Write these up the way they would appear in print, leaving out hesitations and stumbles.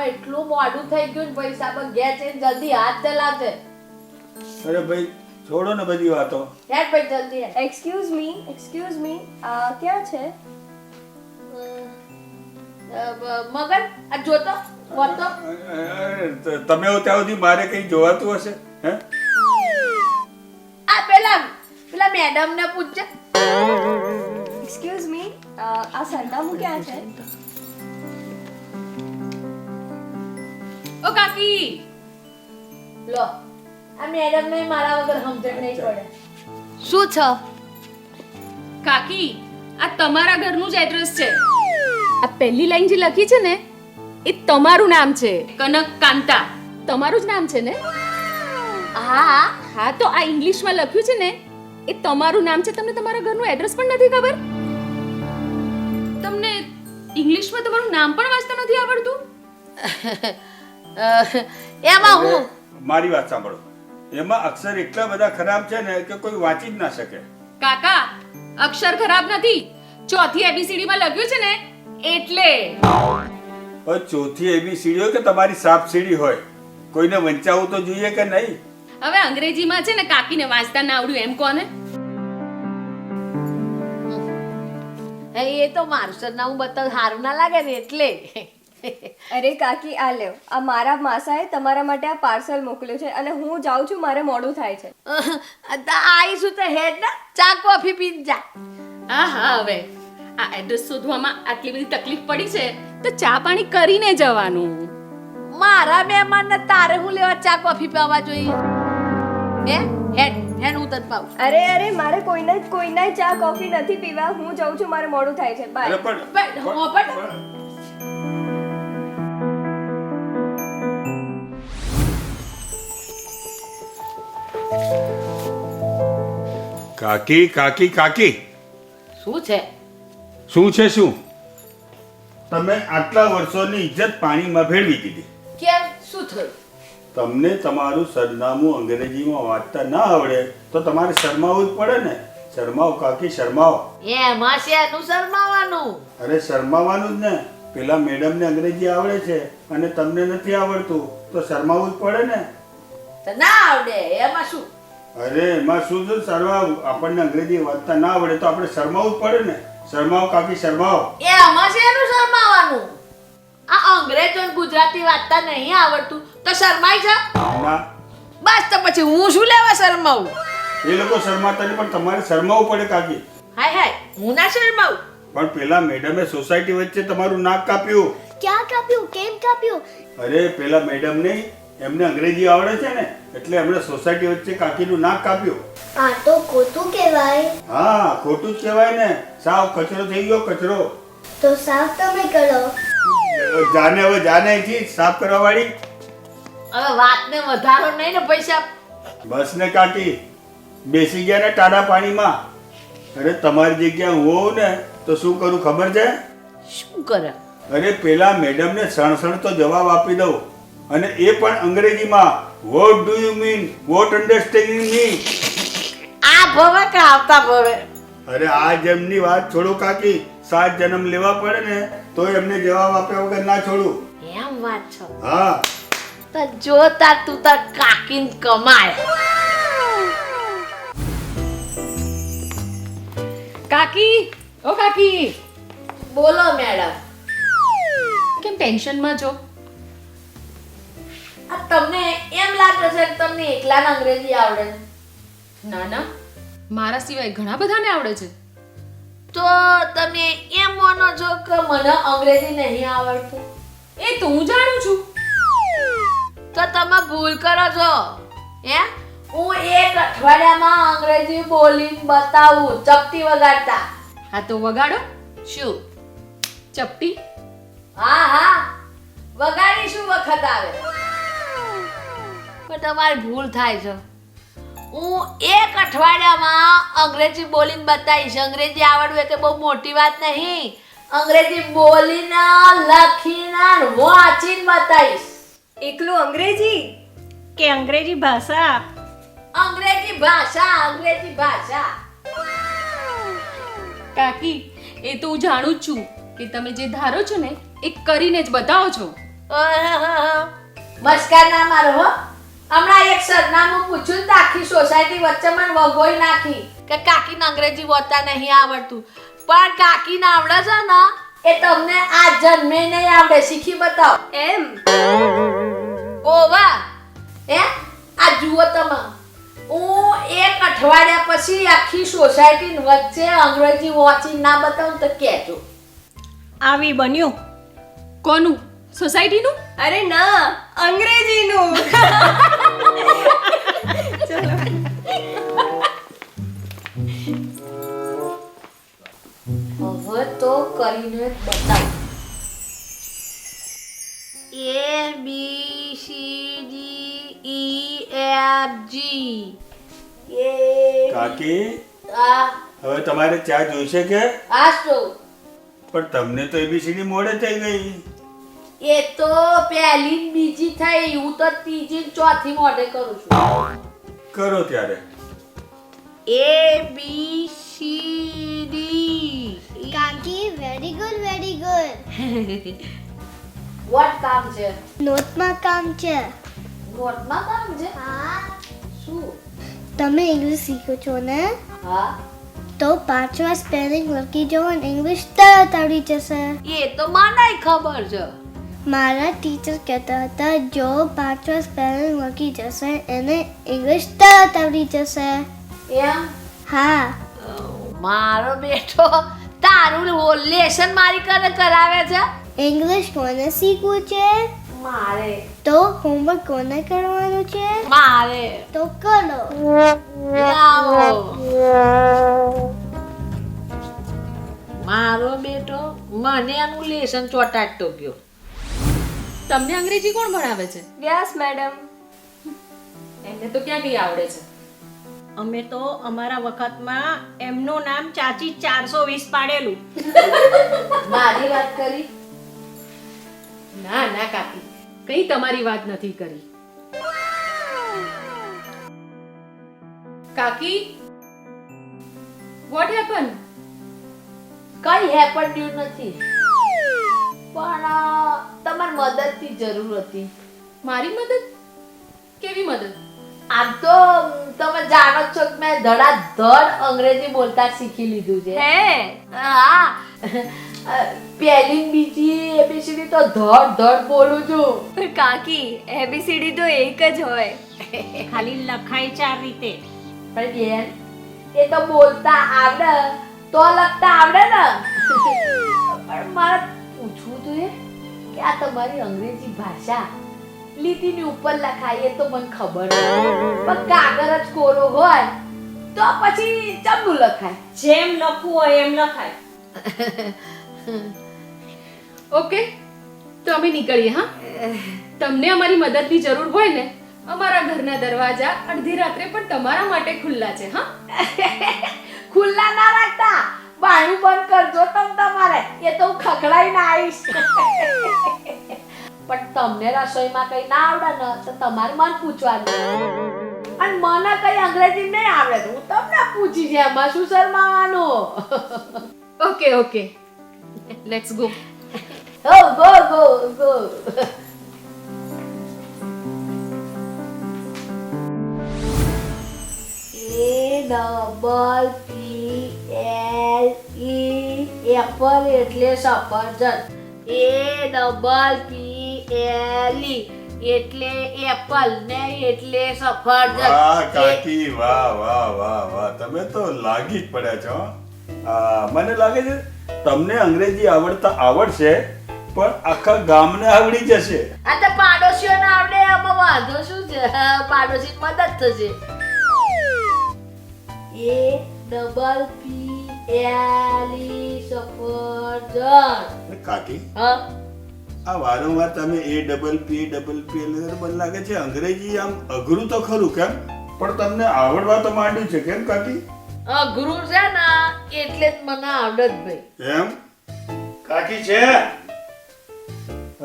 એટલું મોડું થઈ ગયું ને ભાઈ સાહેબ ગયા છે જલ્દી હાથ ચલાવશે. અરે ભાઈ છોડો ને બધી વાતો. હેડ ભાઈ જલ્દી હેડ. એક્સક્યુઝ મી ક્યાં છે? મગન આ જોતો વાતો અરે, તમે હો ત્યાં સુધી મારે કઈ જોવાતું હશે હે? આ પેલા મેડમ ને પૂછજે. એક્સક્યુઝ મી આ સરનામું ક્યાં છે? ઓ કાકી, લો આ મેડમ ને મારા વગર સમજણ નહીં પડે. શું છે? કાકી આ તમારા ઘરનું જ એડ્રેસ છે. આ પહેલી લાઈન જે લખી છે ને એ તમારું નામ છે, કનક કાંતા. તમારું જ નામ છે ને? હા હા, તો આ ઇંગ્લિશમાં લખ્યું છે ને એ તમારું નામ છે. તમને તમારા ઘરનું એડ્રેસ પણ નથી ખબર? તમને ઇંગ્લિશમાં તમારું નામ પણ વાંચતા નથી આવડતું? એમાં હું મારી વાત સાંભળો. એમાં અક્ષર એટલા બધા ખરાબ છે ને કે કોઈ વાંચી જ ના શકે. કાકા, અક્ષર ખરાબ નથી, ચોથી એબીસીડી માં લખ્યું છે ને એટલે. હવે ચોથી એવી સીડીઓ કે તમારી સાપ સીડી હોય, કોઈને વંચાવવું તો જોઈએ કે નહીં? હવે અંગ્રેજીમાં છે ને કાકીને વાંચતા ના આવડ્યું એમ કોને? એ તો મારું સરનામું બતાવ સારું ના લાગે ને એટલે. અરે કાકી આ લ્યો, આ મારા માસાએ તમારા માટે આ પાર્સલ મોકલ્યું છે અને હું જાઉં છું, મારે મોડું થાય છે. આવીશું તો હેડ ને ચા કોફી પીને જા. હા, હવે આ એડ્રેસ શોધવામાં આટલી બધી તકલીફ પડી છે તો ચા પાણી કરીને જવાનું. મારા મહેમાન ને તારે હું લેવા ચા કોફી પીવા જોઈએ? હે હેડ હેડ હું તને પાઉં. અરે મારે કોઈના ચા કોફી નથી પીવા, હું જાઉં છું, મારે મોડું થાય છે. અરે બાય. કાકી કાકી કાકી, શું છે? શું છે શું? તમે આટલા વર્ષોની ઇજ્જત પાણીમાં ભેળવી દીધી. કેમ શું થયું? તમને તમારું સરનામું અંગ્રેજીમાં વાંચતા ના આવડે તો તમારે શરમાવવું જ પડે ને. શરમાવો કાકી, શરમાવો. એમાં શેનું શરમાવાનું? અરે શરમાવાનું જ ને. પેલા મેડમને અંગ્રેજી આવડે છે અને તમને નથી આવડતું તો શરમાવવું જ પડે ને. તો ના આવડે એમાં શું? અરે એમાં શું છે શરમાવું? આપણને અંગ્રેજી વાંચતા ના આવડે તો આપણે શરમાવવું જ પડે ને. શરમાવો કાકી, શરમાવો. એમાં શેનું શરમાવાનું? આ અંગ્રેજી ગુજરાતી વાંચતા નહીં આવડતું તો શરમાય છે? ના, બસ તો પછી હું શું લેવા શરમાવું? એ લોકો શરમાતા નહીં પણ તમારે શરમાવવું પડે કાકી. હાય હું ના શરમાવું. પણ પેલા મેડમે સોસાયટી વચ્ચે તમારું નાક કાપ્યું. ક્યાં કાપ્યું? કેમ કાપ્યું? અરે પેલા મેડમ ને એમને અંગ્રેજી આવડે છે ને એટલે એમણે સોસાયટી વચ્ચે કાકીનું નાક કાપ્યું. આ તો ખોટું કહેવાય. હા, ખોટું જ કહેવાય ને. સાવ કચરો થઈ ગયો, કચરો. તો સાફ તમે કરો. જાને હવે જાને અહીંથી સાફ કરવા વાળી. હવે વાતને વધારો નહીં ને પૈસા. બસ ને કાકી, બેસી ગયા ને ટાઢા પાણીમાં. અરે તમારી જગ્યા હું હોઉં ને તો શું કરું ખબર છે? શું કરે? અરે પેલા મેડમને સણસણ તો જવાબ આપી દઉં અને એ પણ અંગ્રેજીમાં. What do you mean? What understanding me? આ ભવે કે આવતા ભવે? અરે આ જેમની વાત છોડો કાકી. 7 જન્મ લેવા પડે ને તો એમને જવાબ આપ્યા વગર ના છોડું. એમ વાત છે? હા. તો જો તાર તું તાર કાકીન કમાય. કાકી, ઓ કાકી, બોલો મેડમ. કેમ ટેન્શનમાં છો? આ તમને એમ લાગે છે કે તમને એકલાને અંગ્રેજી આવડે? ના ના, મારા સિવાય ઘણા બધાને આવડે છે. તો તમે એમ માનો છો કે મને અંગ્રેજી નહીં આવડતું? એ તો હું જાણું છું. તો તમે ભૂલ કરો છો. હે હું એક અઠવાડિયામાં અંગ્રેજી બોલીને બતાવું ચપટી વગાડતા. હા તો વગાડો. શું? ચપટી. હા વગાડી શું વખત આવે? પણ તમારી ભૂલ થાય છે. હું એક અઠવાડિયામાં અંગ્રેજી બોલીને બતાવીશ. અંગ્રેજી આવડવું એ કે બહુ મોટી વાત નહીં. અંગ્રેજી બોલીને લખીને વાંચીને બતાવીશ. એકલું અંગ્રેજી કે અંગ્રેજી ભાષા? અંગ્રેજી ભાષા. કાકી, એ તો હું જાણું જ છું કે તમે જે ધારો છો ને એ કરીને જ બતાવો છો. મસ્કાર ના મારો હો. હમણાં એક સરનામું પૂછ્યું ને તો આખી સોસાયટી વચ્ચે મને વગોઈ નાખી કે કાકીને અંગ્રેજી બોલતા નહીં આવડતું. પણ કાકીને આવડે છે ને એ તમને આ જન્મે નહીં આવડે. શીખી બતાવો. એમ ઓ વાહ. આ જુઓ તમે, હું એક અઠવાડિયા પછી આખી સોસાયટી વચ્ચે અંગ્રેજી વાંચી ના બતાવું તો કહેજો. આવી બન્યું. કોનું? સોસાયટીનું? અરે ના, અંગ્રેજીનું. હવે તો કરીને જ બતાવું. A B C D E F G. કાકી આ હવે તમારે ચા જોઈશે કે? શું? પણ તમને તો એબીસીડી મોડે થઈ ગઈ. એ તો પહેલી ને બીજી થઈ, હું તો ત્રીજી ને ચોથી મોઢે કરું છું. કરો ત્યારે. A B C D. કાકી વેરી ગુડ વોટ કામ છે? નોટમાં કામ છે. નોટમાં કામ છે? હા, શું? તમે ઇંગ્લિશ શીખો છો ને, હા, તો 5 વાર સ્પેલિંગ લખી જવો અને ઇંગ્લિશ તરત આવડી જશે. એ તો મને ખબર છે. મારા ટીચર કહેતા હતા જો 5 વાર સ્પેલિંગ લખી જશે એને ઇંગ્લિશ તરત આવડી જશે. એમ? હા, મારો બેટો તારું લેસન મારી કરે કરાવે છે. ઇંગ્લિશ કોને શીખવું છે મારે. તો હોમવર્ક કોને કરવાનું છે મારે. તો કરો. લાવો. મારો બેટો મને આનું લેસન ચોટાડતો ગયો. તમને અંગ્રેજી કોણ ભણાવે છે? Yes madam. એને તો ક્યાંથી આવડે છે? અમે તો અમારા વખતમાં એમનું નામ ચાચી 420 પાડેલું. મારી વાત કરી. ના ના કાકી, કઈ તમારી વાત નથી કરી. કાકી, વોટ હેપન? કઈ હેપન્યું નથી, પણ તમારી મદદની જરૂર હતી. મારી મદદ? કેવી મદદ? આમ તો તમે જાણો જ છો કે મેં ધડાધડ અંગ્રેજી બોલતા શીખી લીધું છે. હે હા, પહેલી ને બીજી એબીસીડી તો ધડ બોલું છું. પણ કાકી એબીસીડી તો એક જ હોય. ખાલી લખાય 4 રીતે. પણ બેન, એ તો બોલતા આવડે તો લખતા આવડે ને. પણ મારે પૂછવું જોઈએ કે આ તમારી અંગ્રેજી ભાષા લીટીની ઉપર લખાય એ તો મને ખબર છે, પણ કાગળ જ કોરો હોય તો પછી ચમનું લખાય. જેમ લખવું હોય એમ લખાય. ઓકે, તો અમે નીકળીએ. હા, તમને અમારી મદદની જરૂર હોય ને, અમારા ઘરના દરવાજા અડધી રાત્રે પણ તમારા માટે ખુલ્લા છે. હા, ખુલ્લા ના રાખતા, બાણું બંધ કરજો તમારે. એ તો હું ખખડાઈને આવીશ. પણ તમને રસોઈમાં કઈ ના આવડે ને તો તમારે મને પૂછવાનું. અને મને કઈ અંગ્રેજી નહીં આવડે તો હું તમને પૂછી છે, એમાં શું શરમાવાનું. Okay okay, let's go. Oh, go. Apple એટલે સફરજન. APPLE એટલે એપલ ને એટલે સફરજન. વાહ કાકી, વાહ. તમે તો લાગી જ પડ્યા છો. મને લાગે છે તમને અંગ્રેજી આવડશે પણ આખા ગામને આવડી જશે. આ તો પાડોશીઓને આવડે એમાં વાંધો શું છે? પાડોશી મદદ થશે. APPLE સફરજન. કાકી, હા, આ વારંવાર તમે APPL મને લાગે છે અંગ્રેજી આમ અઘરું તો ખરું કેમ, પણ તમને આવડવા તો માંડ્યું છે કેમ કાકી? અઘરું છે ને એટલે જ મને આવડે જ ભાઈ. એમ? કાકી છે?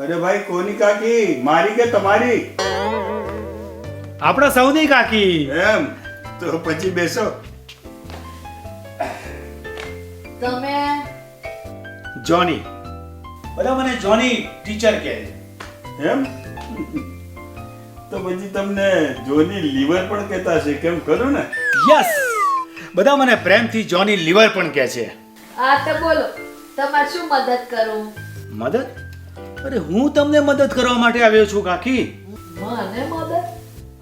અરે ભાઈ, કોની કાકી, મારી કે તમારી? આપણા સૌની કાકી. એમ તો પછી બેસો. તમે જોની. બધા મને જોની ટીચર કહે છે. એમ તો પછી તમને જોની લીવર પણ કહેતા છે, કેમ ખરું ને? યસ, બધા મને પ્રેમથી જોની લીવર પણ કહે છે. હા તો બોલો, તમારે શું મદદ કરું? મદદ? અરે હું તમને મદદ કરવા માટે આવ્યો છું કાકી. મને મદદ?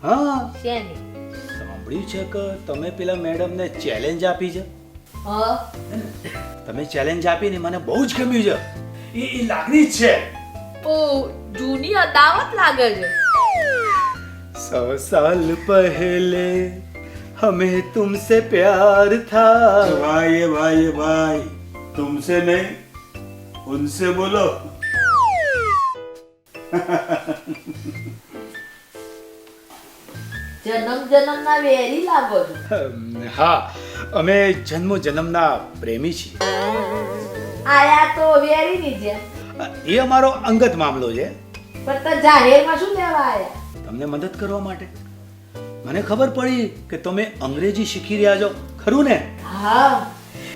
હા, શેની? સાંભળ્યું છે કે તમે પેલા મેડમને ચેલેન્જ આપી છે. હા, તમે ચેલેન્જ આપીને મને બહુ જ ગમ્યું છે. એ લાગણી જ છે. ઓ જૂની અદાવત લાગે છે. 100 साल पहले हमें तुमसे प्यार था. ભાઈ ભાઈ ભાઈ, તુમસે નહીં ઉનસે બોલો. જન્મ જન્મના વેરી લાગો છો. હા, અમે જન્મો જન્મના પ્રેમી છીએ. આયા તો વેરી ની જેમ, એ અમારો અંગત મામલો છે. પણ તો જાહેરમાં શું લેવા આયા? તમને મદદ કરવા માટે. મને ખબર પડી કે તમે અંગ્રેજી શીખી રહ્યા છો, ખરું ને? હા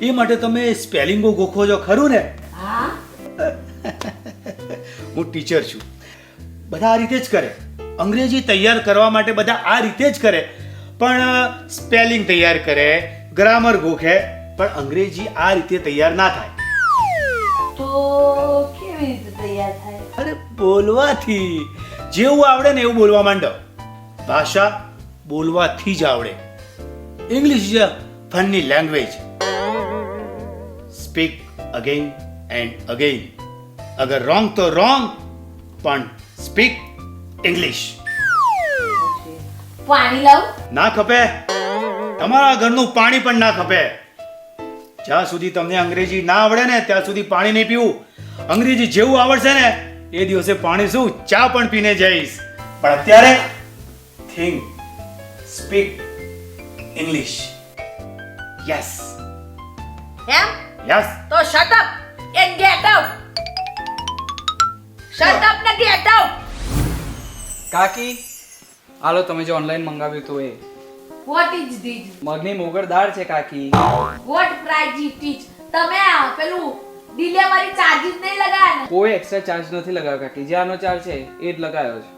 એ માટે તમે સ્પેલિંગો ગોખો છો, ખરું ને? હા, હું ટીચર છું. બધા આ રીતે જ કરે. અંગ્રેજી તૈયાર કરવા માટે બધા આ રીતે જ કરે, પણ સ્પેલિંગ તૈયાર કરે, ગ્રામર ગોખે, પણ અંગ્રેજી આ રીતે તૈયાર ના થાય. તો કેવી રીતે તૈયાર થાય? અરે બોલવાથી. જેવું આવડે ને એવું બોલવા માંડો. ભાષા બોલવાથી જ આવડે. English is a funny language. Speak again and again. અગર રોંગ તો રોંગ, પણ સ્પીક ઇંગ્લિશ. પાણી લાવ. ના ખપે. તમારા ઘરનું પાણી પણ ના ખપે. જ્યાં સુધી તમને અંગ્રેજી ના આવડે ને ત્યાં સુધી પાણી નહીં પીવું. અંગ્રેજી જેવું આવડશે ને એ દિવસે પાણી શું, ચા પણ પીને જઈશ. પણ અત્યારે થિંક, સ્પીક ઇંગ્લિશ. યસ એમ? યસ. તો shut up and get out. Shut up ને ગેટ આઉટ. કાકી, હાલો તમે જે ઓનલાઈન મંગાવ્યું હતું એ વોટ ઇઝ ધીસ? મગની મોગર દાળ છે કાકી. What price it is? તમે પેલું ડિલિવરી ચાર્જીસ નહીં લગાવ્યા ને? કોઈ એક્સ્ટ્રા ચાર્જ નથી લગાવ્યો કાકી, જે આનો ચાર્જ છે એ જ લગાવ્યો છે.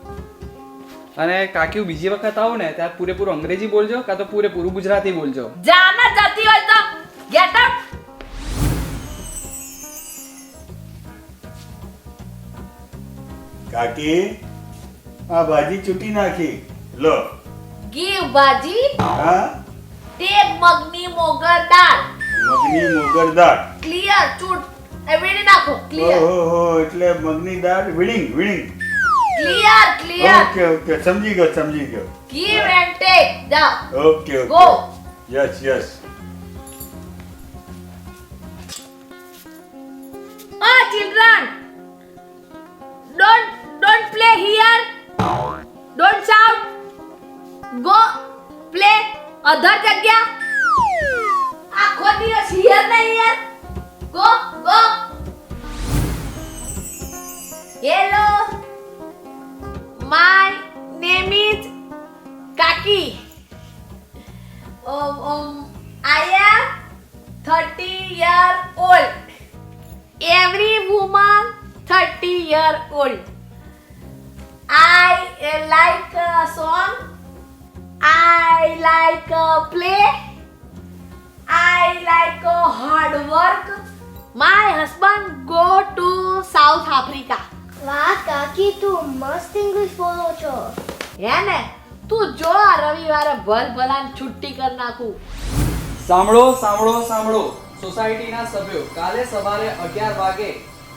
અને કાકી હું બીજી વખત આવું ને ત્યારે પૂરેપૂરું અંગ્રેજી બોલજો કાં તો પૂરેપૂરું ગુજરાતી બોલજો. જાના જતી હોય તો ગેટ આઉટ. કાકી, આ ભાજી ચૂંટી નાખી લો. ગીવ ભાજી, હા, ટેક મગની મોગર દાળ. મગની મોગર દાળ. ક્લિયર ચૂટ એવડી નાખો. ક્લિયર ઓહો, એટલે મગની દાળ વીણિંગ વીણિંગ. Clear clear. ઓકે ઓકે, સમજી ગયો સમજી ગયો. Give and take. જાઓ. Okay okay. Go. Yes yes. Children, don't play here. Don't shout. Go play other જગ્યા. આખો દિવસ here નહીં યાર. Go go. Hello. My name is Kaki. I am 30 years old. Every woman 30 years old. I like a song. I like a play. I like a hard work. My husband go to South Africa. વાહ કાકી, તું મસ્ત English બોલો છો. હે ને? તું જો આ રવિવારે ભલ ભલાન છુટ્ટી કર નાખું. સાંભળો સાંભળો સાંભળો, સોસાયટીના સભ્યો કાલે સવારે 11 વાગે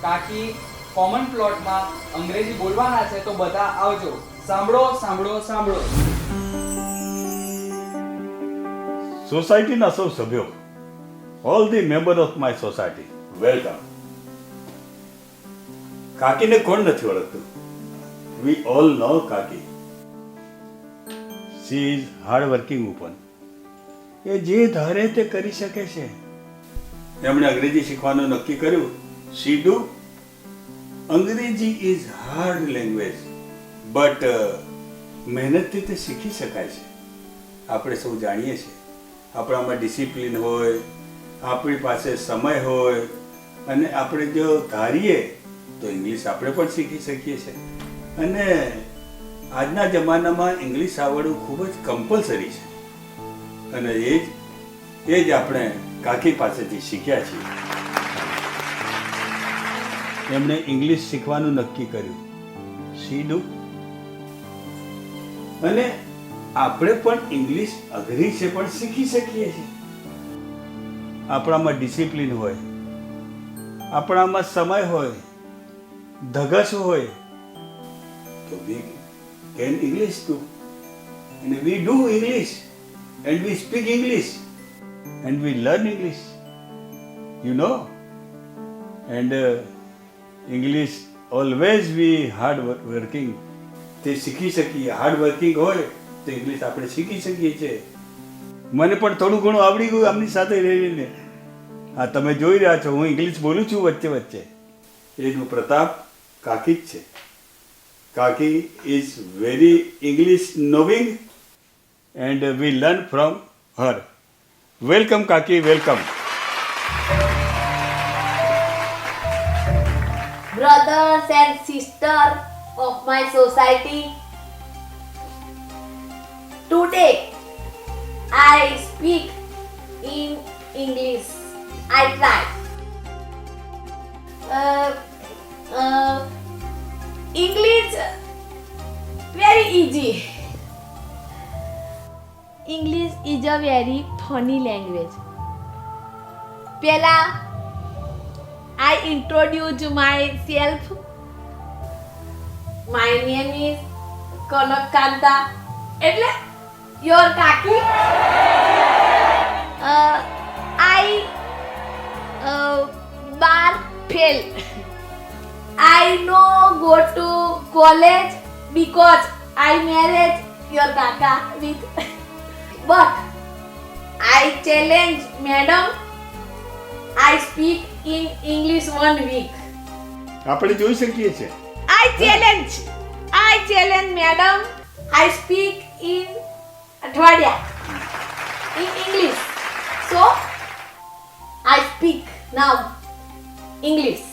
કાકી કોમન પ્લોટમાં અંગ્રેજી બોલવાના છે, તો બધા આવજો. સાંભળો સાંભળો સાંભળો. સોસાયટીના સૌ સભ્યો, all the member of my society, welcome. કાકીને કોણ નથી ઓળખતું? We all know kaki. She is hard working woman. એ જે ધારે તે કરી શકે છે. એમણે અંગ્રેજી શીખવાનું નક્કી કર્યું. શી ડુ. અંગ્રેજી ઇઝ હાર્ડ લેંગ્વેજ, બટ મહેનતથી તે શીખી શકાય છે. આપણે સૌ જાણીએ છીએ, આપણામાં ડિસિપ્લિન હોય, આપણી પાસે સમય હોય, અને આપણે જો ધારીએ તો ઇંગ્લિશ આપણે પણ શીખી શકીએ છીએ. અને આજના જમાનામાં ઇંગ્લિશ આવડવું ખૂબ જ કમ્પલસરી છે, અને એ જ આપણે કાકી પાસેથી શીખ્યા છીએ. એમણે ઇંગ્લિશ શીખવાનું નક્કી કર્યું. શીડું. અને આપણે પણ ઇંગ્લિશ અઘરી છે પણ શીખી શકીએ છીએ. આપણામાં ડિસિપ્લિન હોય, આપણામાં સમય હોય, ધગશ હોય, તો we can English too. And we do English, and we speak English, and we learn English, you know. And English always we hard working. તે શીખી શકીએ. હાર્ડ વર્કિંગ હોય તો ઇંગ્લિશ આપણે શીખી શકીએ છીએ. મને પણ થોડું ઘણું આવડી ગયું આમની સાથે રહીને. હા, તમે જોઈ રહ્યા છો હું ઇંગ્લિશ બોલું છું વચ્ચે વચ્ચે. એનું પ્રતાપ કાકી જ છે. કાકી is very English knowing and we learn from her. Welcome કાકી, welcome. Brothers and sisters of my society, today I speak in English. I try. English very easy. English is a very funny language. Pehla I introduce myself. My name is Kanakanta. એટલે your kaki. I bar fail. I no go to college because I married your kaka with. But I challenge madam. I speak in English 1 week. આપણે જોઈ શકીએ છીએ. I challenge madam. I speak in અઠવાડિયા in English. So I speak now English.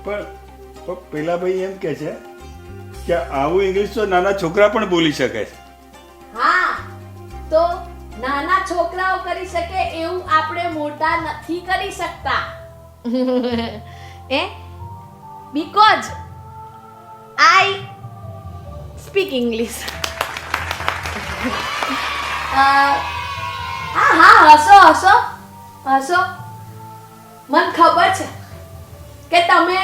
પણ પેલા ભાઈ એમ કહે છે કે આવું ઇંગ્લિશ તો નાના છોકરા પણ બોલી શકે છે. હા, તો નાના છોકરાઓ કરી શકે એવું આપણે મોટા નથી કરી શકતા. Because I speak English. હા, હસો. મને ખબર છે કે તમે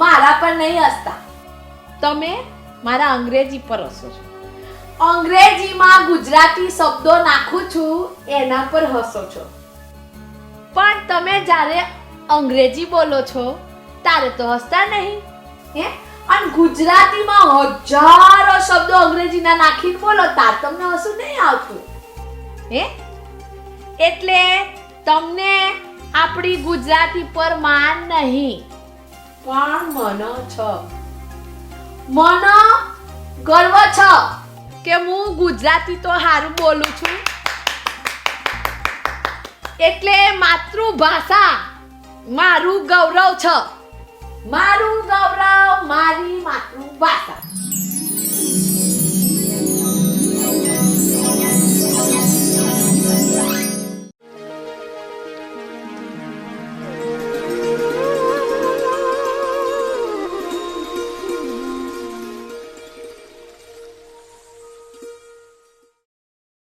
મારા પર નહીં હસતા, તમે મારા અંગ્રેજી પર હસો છો. અંગ્રેજીમાં ગુજરાતી શબ્દો નાખું છું એના પર હસો છો. પણ તમે જ્યારે અંગ્રેજી બોલો છો ત્યારે તો હસતા નહીં. અને ગુજરાતીમાં હજારો શબ્દો અંગ્રેજીના નાખીને બોલો તાર તમને હસવું નહીં આવતું. એટલે તમને આપણી ગુજરાતી પર માન નહીં, પણ મને ગર્વ છે કે હું ગુજરાતી તો સારું બોલું છું. એટલે માતૃભાષા મારું ગૌરવ છે. મારું ગૌરવ મારી માતૃભાષા.